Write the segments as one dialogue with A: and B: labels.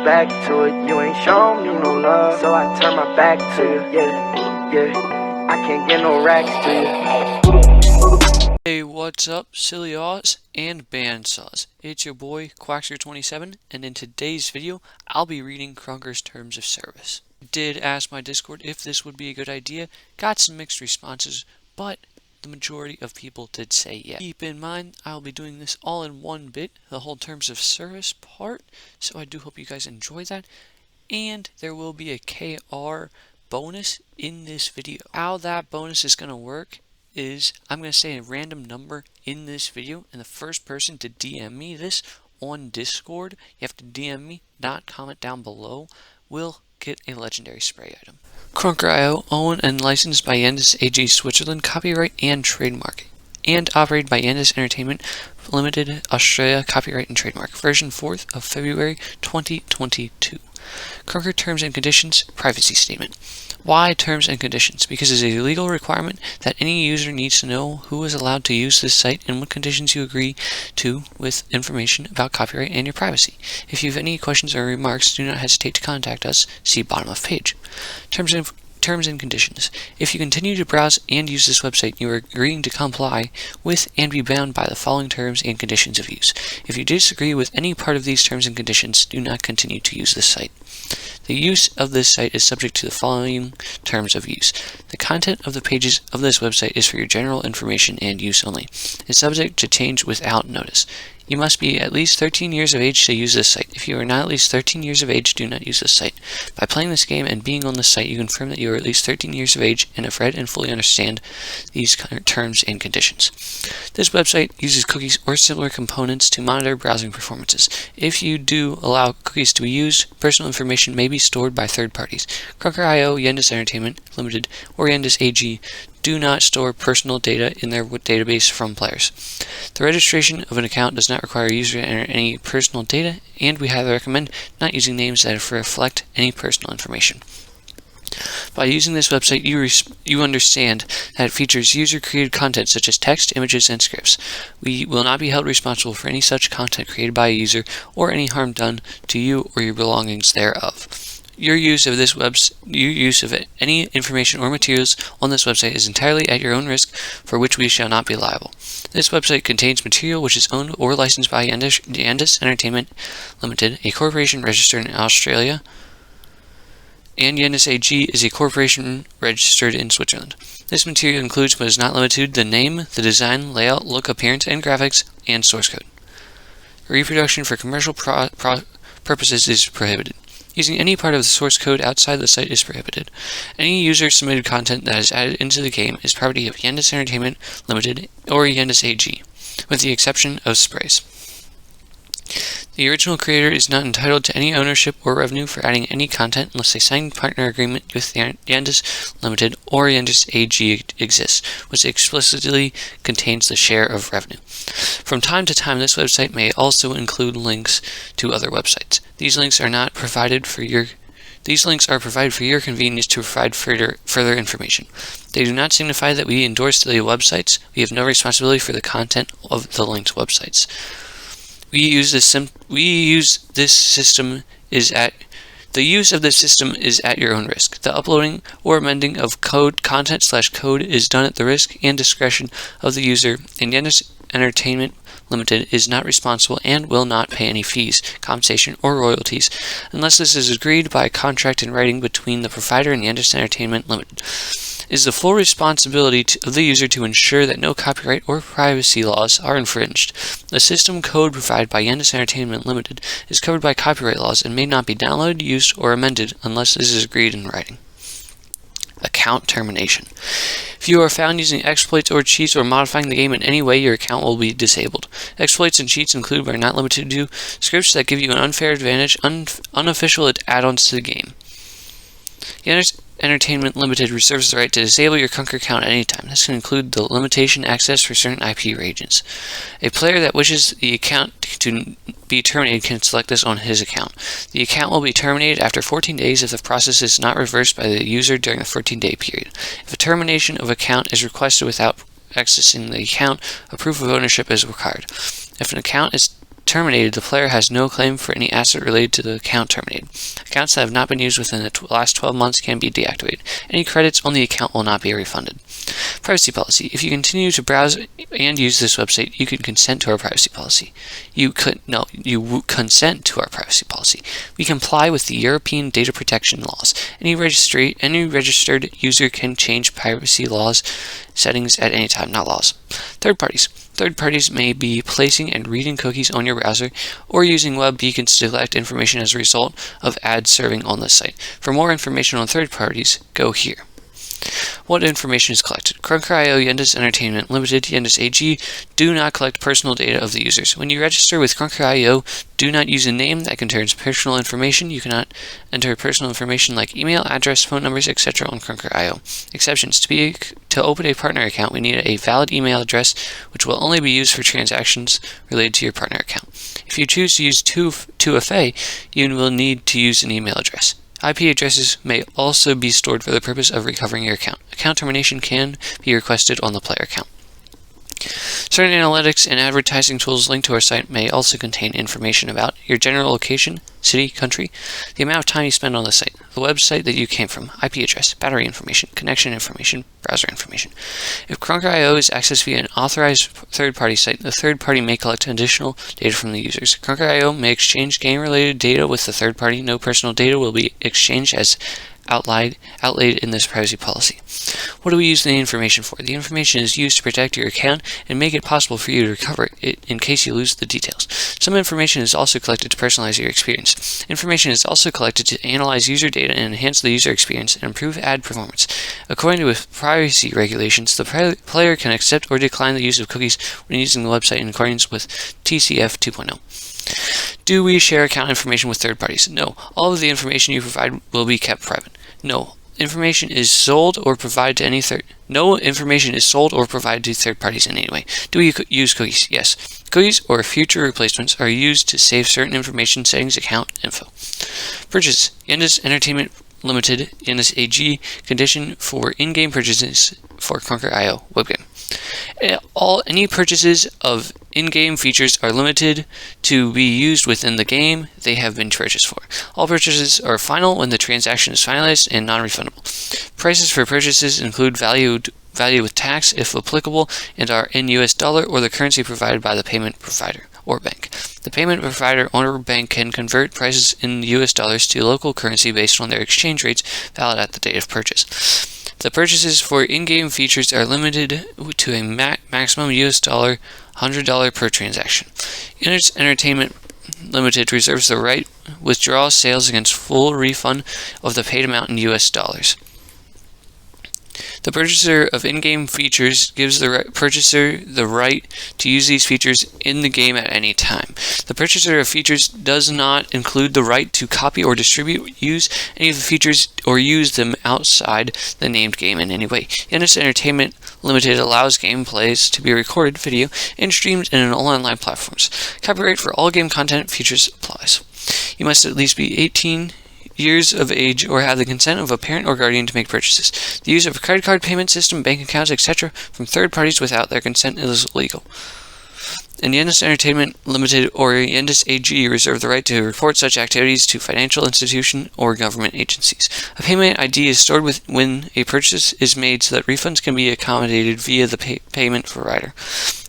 A: back to it. You ain't shown me no love, so I turn my back to you. Yeah, I can't get no racks to you.
B: Hey, what's up, silly aws and bandsaws? It's your boy, Quaxer27, and in today's video, I'll be reading Krunker's Terms of Service. I did ask my Discord if this would be a good idea, got some mixed responses, but the majority of people did say yes. Keep in mind, I'll be doing this all in one bit, the whole Terms of Service part, so I do hope you guys enjoy that, and there will be a KR bonus in this video. How that bonus is going to work is I'm going to say a random number in this video, and the first person to DM me this on Discord, you have to DM me, not comment down below, will get a legendary spray item. Krunker.io, owned and licensed by Yendis AG Switzerland, copyright and trademark, and operated by Yendis Entertainment Limited, Australia, copyright and trademark. Version 4th of February 2022. Krunker Terms and Conditions, Privacy Statement. Why terms and conditions? Because it is a legal requirement that any user needs to know who is allowed to use this site and what conditions you agree to with information about copyright and your privacy. If you have any questions or remarks, do not hesitate to contact us. See bottom of page. Terms and conditions. If you continue to browse and use this website, you are agreeing to comply with and be bound by the following terms and conditions of use. If you disagree with any part of these terms and conditions, do not continue to use this site. The use of this site is subject to the following terms of use. The content of the pages of this website is for your general information and use only. It is subject to change without notice. You must be at least 13 years of age to use this site. If you are not at least 13 years of age, do not use this site. By playing this game and being on this site, you confirm that you are at least 13 years of age and have read and fully understand these terms and conditions. This website uses cookies or similar components to monitor browsing performances. If you do allow cookies to be used, personal information may be stored by third parties. Krunker.io, Yendis Entertainment Limited, or Yendis AG do not store personal data in their database from players. The registration of an account does not require a user to enter any personal data, and we highly recommend not using names that reflect any personal information. By using this website, you understand that it features user-created content such as text, images, and scripts. We will not be held responsible for any such content created by a user or any harm done to you or your belongings thereof. Your use of any information or materials on this website is entirely at your own risk, for which we shall not be liable. This website contains material which is owned or licensed by Yendis Entertainment Limited, a corporation registered in Australia, and Yendis AG is a corporation registered in Switzerland. This material includes but is not limited to the name, the design, layout, look, appearance, and graphics, and source code. Reproduction for commercial purposes is prohibited. Using any part of the source code outside the site is prohibited. Any user-submitted content that is added into the game is property of Yendis Entertainment Limited or Yendis AG, with the exception of sprays. The original creator is not entitled to any ownership or revenue for adding any content unless a signed partner agreement with Yendis Limited or Yendis AG exists, which explicitly contains the share of revenue. From time to time, this website may also include links to other websites. These links are provided for your convenience to provide further information. They do not signify that we endorse the websites. We have no responsibility for the content of the linked websites. The use of this system is at your own risk. The uploading or amending of content/code is done at the risk and discretion of the user, and Yendis Entertainment Limited is not responsible and will not pay any fees, compensation, or royalties unless this is agreed by a contract in writing between the provider and Yendis Entertainment Limited. It is the full responsibility of the user to ensure that no copyright or privacy laws are infringed. The system code provided by Yendis Entertainment Limited is covered by copyright laws and may not be downloaded, used, or amended unless this is agreed in writing. Account termination. If you are found using exploits or cheats or modifying the game in any way, your account will be disabled. Exploits and cheats include but are not limited to scripts that give you an unfair advantage, unofficial add-ons to the game. Yendis Entertainment Limited reserves the right to disable your Krunker account at any time. This can include the limitation access for certain IP regions. A player that wishes the account to be terminated can select this on his account. The account will be terminated after 14 days if the process is not reversed by the user during the 14-day period. If a termination of account is requested without accessing the account, a proof of ownership is required. If an account is terminated, the player has no claim for any asset related to the account terminated. Accounts that have not been used within the last 12 months can be deactivated. Any credits on the account will not be refunded. Privacy policy. If you continue to browse and use this website, you can consent to our privacy policy. You consent to our privacy policy. We comply with the European data protection laws. Any registered user can change privacy laws settings at any time, not laws. Third parties. Third parties may be placing and reading cookies on your browser or using web beacons to collect information as a result of ads serving on this site. For more information on third parties, go here. What information is collected? Krunker.io, Yendis Entertainment Limited, Yendis AG do not collect personal data of the users. When you register with Krunker.io, do not use a name that contains personal information. You cannot enter personal information like email, address, phone numbers, etc. on Krunker.io. Exceptions. To open a partner account, we need a valid email address, which will only be used for transactions related to your partner account. If you choose to use 2FA, you will need to use an email address. IP addresses may also be stored for the purpose of recovering your account. Account termination can be requested on the player account. Certain analytics and advertising tools linked to our site may also contain information about your general location, city, country, the amount of time you spend on the site, the website that you came from, IP address, battery information, connection information, browser information. If Krunker.io is accessed via an authorized third-party site, the third party may collect additional data from the users. Krunker.io may exchange game-related data with the third party. No personal data will be exchanged as outlaid in this privacy policy. What do we use the information for? The information is used to protect your account and make it possible for you to recover it in case you lose the details. Some information is also collected to personalize your experience. Information is also collected to analyze user data and enhance the user experience and improve ad performance. According to privacy regulations, the player can accept or decline the use of cookies when using the website in accordance with TCF 2.0. Do we share account information with third parties? No. All of the information you provide will be kept private. No. Information is sold or provided to No information is sold or provided to third parties in any way. Do we use cookies? Yes. Cookies or future replacements are used to save certain information, settings, account info. Purchase. Yendis Entertainment Limited, Yendis AG, condition for in-game purchases for Krunker.io webgame. Any purchases of in-game features are limited to be used within the game they have been purchased for. All purchases are final when the transaction is finalized and non-refundable. Prices for purchases include value with tax, if applicable, and are in US dollar or the currency provided by the payment provider or bank. The payment provider or bank can convert prices in US dollars to local currency based on their exchange rates valid at the date of purchase. The purchases for in-game features are limited to a maximum US dollar $100 per transaction. Yendis Entertainment Limited reserves the right to withdraw sales against full refund of the paid amount in US dollars. The purchaser of in-game features gives the purchaser the right to use these features in the game at any time. The purchaser of features does not include the right to copy or distribute, use any of the features, or use them outside the named game in any way. Yendis Entertainment Limited allows gameplays to be recorded, video, and streamed in online platforms. Copyright for all game content features applies. You must at least be 18 years of age or have the consent of a parent or guardian to make purchases. The use of a credit card payment system, bank accounts, etc. from third parties without their consent is illegal. And Yendis Entertainment Limited or Yendis AG reserve the right to report such activities to financial institution or government agencies. A payment ID is stored when a purchase is made so that refunds can be accommodated via the payment provider.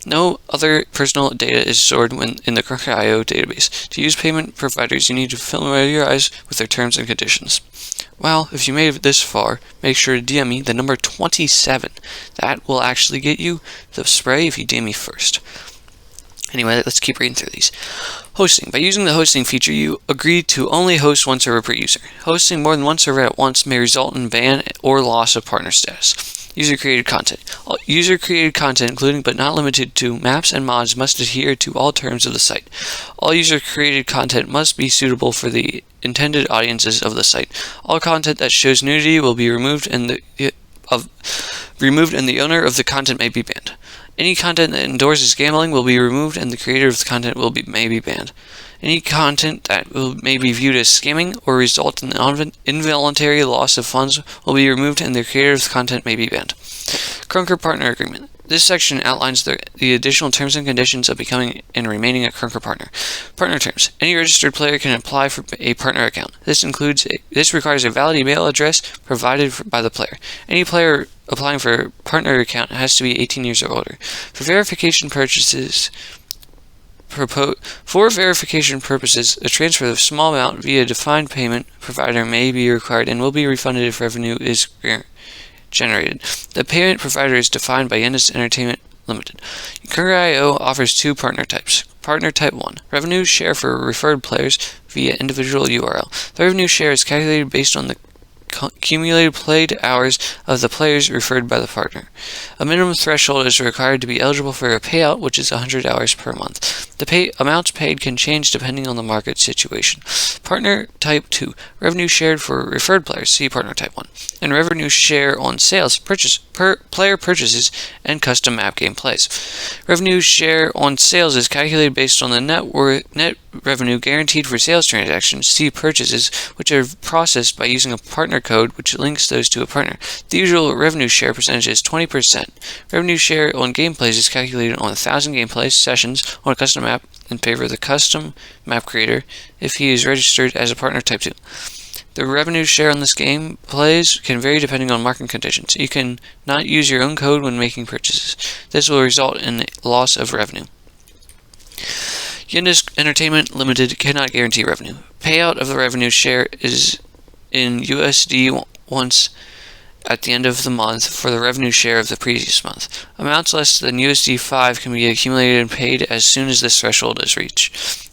B: No other personal data is stored in the Krunker.io database. To use payment providers, you need to familiarize with their terms and conditions. Well, if you made it this far, make sure to DM me the number 27. That will actually get you the spray if you DM me first. Anyway, let's keep reading through these. Hosting. By using the hosting feature, you agree to only host one server per user. Hosting more than one server at once may result in ban or loss of partner status. User-created content. All user-created content, including but not limited to maps and mods, must adhere to all terms of the site. All user-created content must be suitable for the intended audiences of the site. All content that shows nudity will be removed and the owner of the content may be banned. Any content that endorses gambling will be removed and the creator of the content may be banned. Any content that may be viewed as scamming or result in the involuntary loss of funds will be removed and the creator of the content may be banned. Krunker Partner Agreement. This section outlines the additional terms and conditions of becoming and remaining a Krunker partner. Partner terms. Any registered player can apply for a partner account. This requires a valid email address provided by the player. Any player applying for a partner account has to be 18 years or older. For verification purposes, a transfer of a small amount via a defined payment provider may be required and will be refunded if revenue is generated. The payment provider is defined by Yendis Entertainment Limited. Krunker.io offers two partner types. Partner Type 1. Revenue share for referred players via individual URL. The revenue share is calculated based on the cumulated played hours of the players referred by the partner. A minimum threshold is required to be eligible for a payout, which is 100 hours per month. The amounts paid can change depending on the market situation. Partner Type 2. Revenue shared for referred players. See Partner Type 1. And revenue share on sales, player purchases, and custom map game plays. Revenue share on sales is calculated based on the net revenue guaranteed for sales transactions. See purchases, which are processed by using a partner code which links those to a partner. The usual revenue share percentage is 20%. Revenue share on gameplays is calculated on 1,000 gameplay sessions on a custom map in favor of the custom map creator if he is registered as a partner Type 2. The revenue share on this game plays can vary depending on market conditions. You can not use your own code when making purchases. This will result in loss of revenue. Yendis Entertainment Limited cannot guarantee revenue. Payout of the revenue share is in USD once at the end of the month for the revenue share of the previous month. Amounts less than USD 5 can be accumulated and paid as soon as this threshold is reached.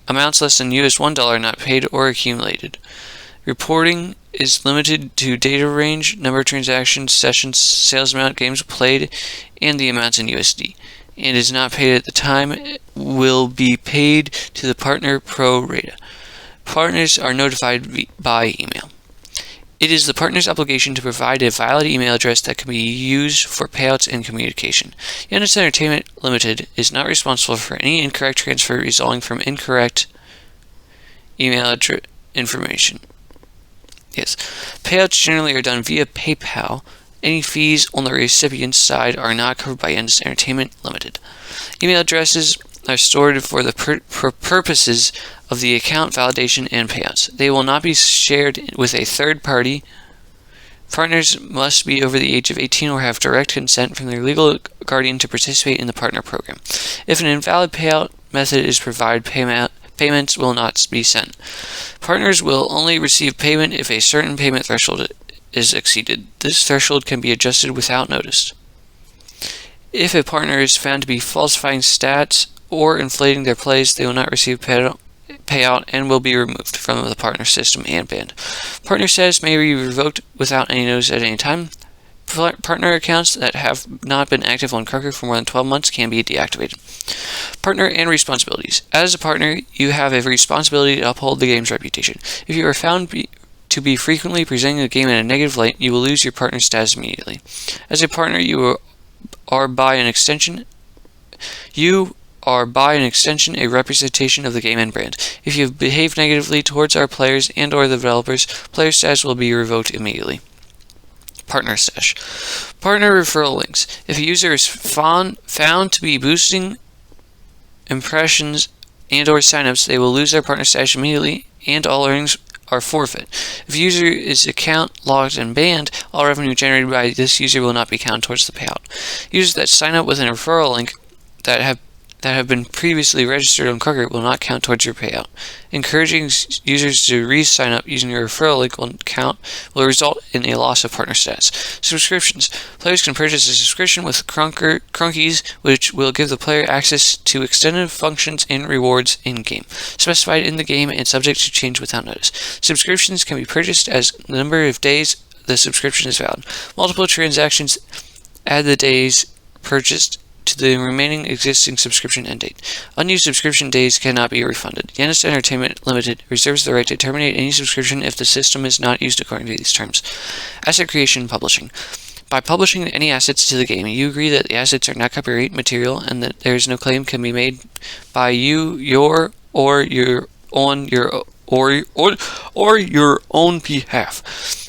B: Amounts less than US $1 not paid or accumulated. Reporting is limited to data range, number of transactions, sessions, sales amount, games played, and the amounts in USD, and is not paid at the time. It will be paid to the partner pro rata. Partners are notified by email. It is the partner's obligation to provide a valid email address that can be used for payouts and communication. Yendis Entertainment Limited is not responsible for any incorrect transfer resulting from incorrect email address information. Yes. Payouts generally are done via PayPal. Any fees on the recipient's side are not covered by Yendis Entertainment Limited. Email addresses are stored for the purposes of the account validation and payouts. They will not be shared with a third party. Partners must be over the age of 18 or have direct consent from their legal guardian to participate in the partner program. If an invalid payout method is provided, payments will not be sent. Partners will only receive payment if a certain payment threshold is exceeded. This threshold can be adjusted without notice. If a partner is found to be falsifying stats or inflating their plays, they will not receive payout and will be removed from the partner system and banned. Partner status may be revoked without any notice at any time. Partner accounts that have not been active on Krunker for more than 12 months can be deactivated. Partner and responsibilities. As a partner, you have a responsibility to uphold the game's reputation. If you are found to be frequently presenting the game in a negative light, you will lose your partner status immediately. As a partner, you are by an extension a representation of the game and brand. If you have behaved negatively towards our players and or the developers, player status will be revoked immediately. Partner stash. Partner referral links. If a user is found to be boosting impressions and or signups, they will lose their partner stash immediately and all earnings are forfeit. If a user is account locked and banned, all revenue generated by this user will not be counted towards the payout. Users that sign up with a referral link that have been previously registered on Krunker will not count towards your payout. Encouraging users to re-sign up using your referral link will result in a loss of partner status. Subscriptions. Players can purchase a subscription with Krunkies, which will give the player access to extended functions and rewards in-game, specified in the game and subject to change without notice. Subscriptions can be purchased as the number of days the subscription is valid. Multiple transactions add the days purchased to the remaining existing subscription end date. Unused subscription days cannot be refunded. Yendis Entertainment Limited reserves the right to terminate any subscription if the system is not used according to these terms. Asset creation and publishing. By publishing any assets to the game, you agree that the assets are not copyright material and that there is no claim can be made by you, your own behalf.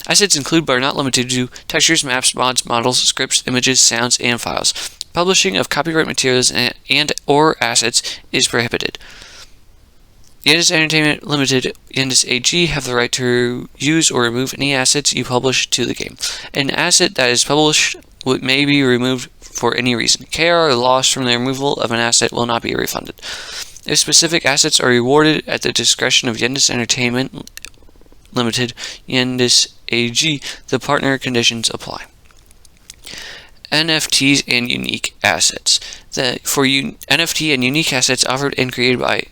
B: Assets include but are not limited to textures, maps, mods, models, scripts, images, sounds, and files. Publishing of copyright materials and or assets is prohibited. Yendis Entertainment Limited, Yendis AG have the right to use or remove any assets you publish to the game. An asset that is published may be removed for any reason. KR loss from the removal of an asset will not be refunded. If specific assets are rewarded at the discretion of Yendis Entertainment Limited, Yendis AG, the partner conditions apply. NFTs and unique assets. NFT and unique assets offered and created by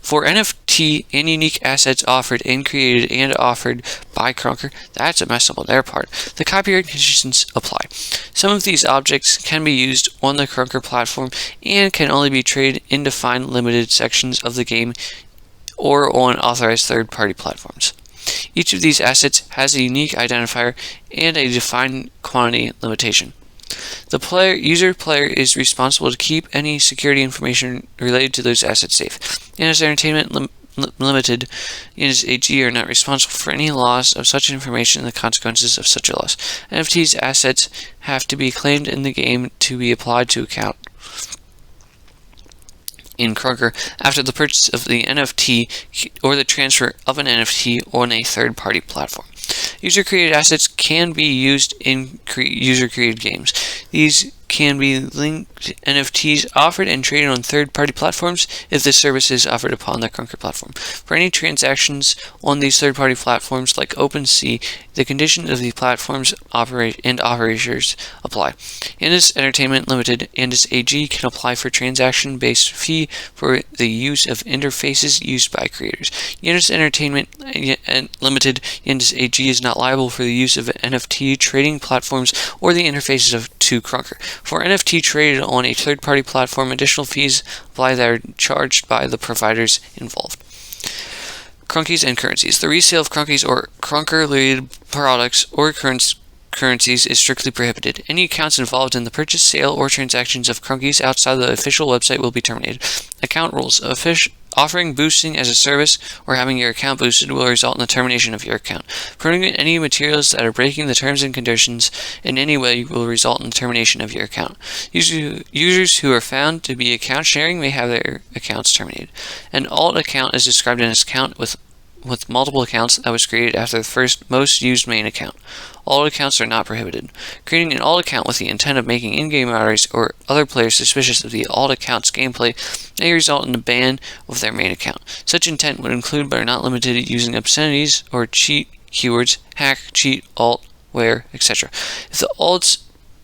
B: For NFT and unique assets offered and created and offered by Krunker, that's a mess up on their part, the copyright conditions apply. Some of these objects can be used on the Krunker platform and can only be traded in defined limited sections of the game or on authorized third-party platforms. Each of these assets has a unique identifier and a defined quantity limitation. The user player is responsible to keep any security information related to those assets safe. Yendis Entertainment Limited, Yendis AG are not responsible for any loss of such information and the consequences of such a loss. NFTs assets have to be claimed in the game to be applied to account in Krunker after the purchase of the NFT or the transfer of an NFT on a third-party platform. User-created assets can be used in user-created games. These can be linked NFTs offered and traded on third-party platforms if the service is offered upon the Krunker platform. For any transactions on these third-party platforms like OpenSea, the conditions of the platforms operators apply. Yendis Entertainment Limited, Yendis AG, can apply for transaction-based fee for the use of interfaces used by creators. Yendis Entertainment Limited, Yendis AG, is not liable for the use of NFT trading platforms or the interfaces to Krunker. For NFT traded on a third-party platform, additional fees apply that are charged by the providers involved. Krunkies and currencies. The resale of Krunkies or Krunker-related products or currencies is strictly prohibited. Any accounts involved in the purchase, sale, or transactions of Krunkies outside the official website will be terminated. Account rules. Offering boosting as a service or having your account boosted will result in the termination of your account. Promoting any materials that are breaking the terms and conditions in any way will result in the termination of your account. Users who are found to be account sharing may have their accounts terminated. An alt account is described as an account with multiple accounts that was created after the first most used main account. Alt accounts are not prohibited. Creating an alt account with the intent of making in-game outers or other players suspicious of the alt account's gameplay may result in a ban of their main account. Such intent would include but are not limited to using obscenities or cheat keywords, hack, cheat, alt, wear, etc. If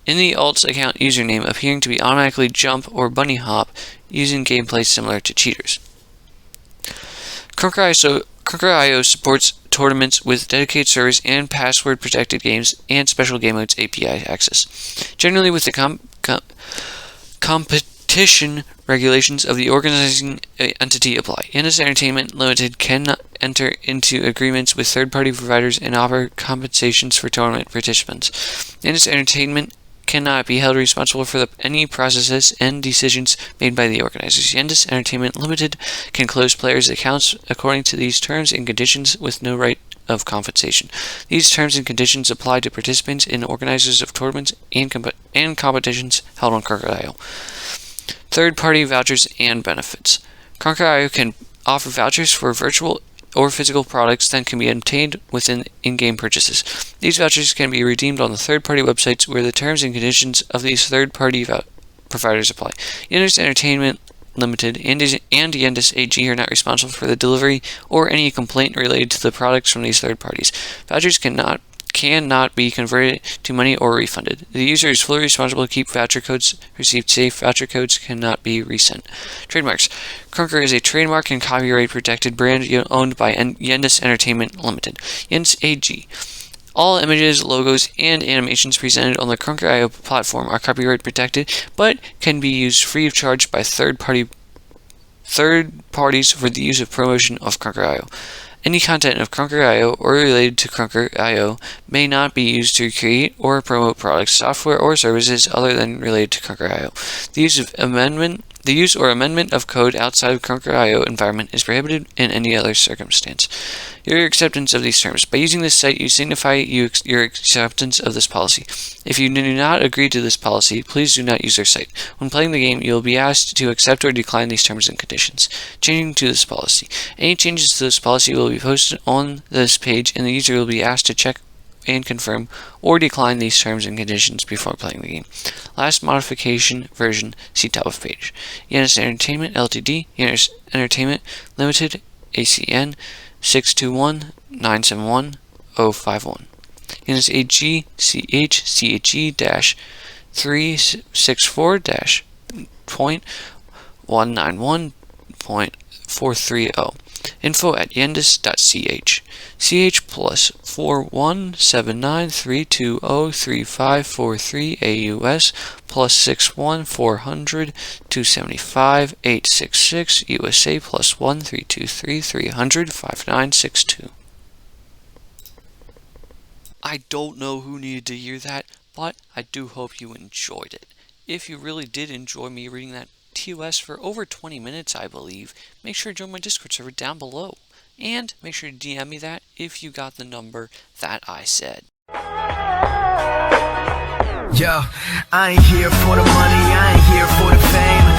B: in the alt's account username appearing to be automatically jump or bunny hop using gameplay similar to cheaters. Krunker.io supports tournaments with dedicated servers and password-protected games and special game modes API access. Generally, with the competition regulations of the organizing entity apply. Yendis Entertainment Limited cannot enter into agreements with third-party providers and offer compensations for tournament participants. Yendis Entertainment cannot be held responsible for any processes and decisions made by the organizers. Yendis Entertainment Limited can close players' accounts according to these terms and conditions with no right of compensation. These terms and conditions apply to participants and organizers of tournaments and competitions held on Krunker.io. Third-party vouchers and benefits. Krunker.io can offer vouchers for virtual or physical products that can be obtained within in-game purchases. These vouchers can be redeemed on the third-party websites where the terms and conditions of these third-party providers apply. Yendis Entertainment Limited and Yendis AG are not responsible for the delivery or any complaint related to the products from these third parties. Vouchers cannot be converted to money or refunded. The user is fully responsible to keep voucher codes received safe. Voucher codes cannot be resent. Trademarks. Krunker is a trademark and copyright protected brand owned by Yendis Entertainment Limited. Yendis AG. All images, logos, and animations presented on the Krunker.io platform are copyright protected, but can be used free of charge by third parties for the use of promotion of Krunker.io. Any content of Krunker.io or related to Krunker.io may not be used to create or promote products, software, or services other than related to Krunker.io. The use of amendment The use or amendment of code outside of Krunker.io environment is prohibited in any other circumstance. Your acceptance of these terms. By using this site, you signify your acceptance of this policy. If you do not agree to this policy, please do not use our site. When playing the game, you will be asked to accept or decline these terms and conditions. Changing to this policy. Any changes to this policy will be posted on this page, and the user will be asked to check and confirm or decline these terms and conditions before playing the game. Last modification version, see top of page. Yanis Entertainment Ltd. Yanis Entertainment Limited, ACN 621-971-051. Yanis AG CHE-364-.191.430. info@yendis.ch. CH plus 417932035543 AUS plus 61400275 USA plus 1323 I don't know who needed to hear that, but I do hope you enjoyed it. If you really did enjoy me reading that TOS for over 20 minutes, I believe, make sure to join my Discord server down below. And make sure to DM me that if you got the number that I said.
C: Yo, I ain't here for the money, I ain't here for the fame.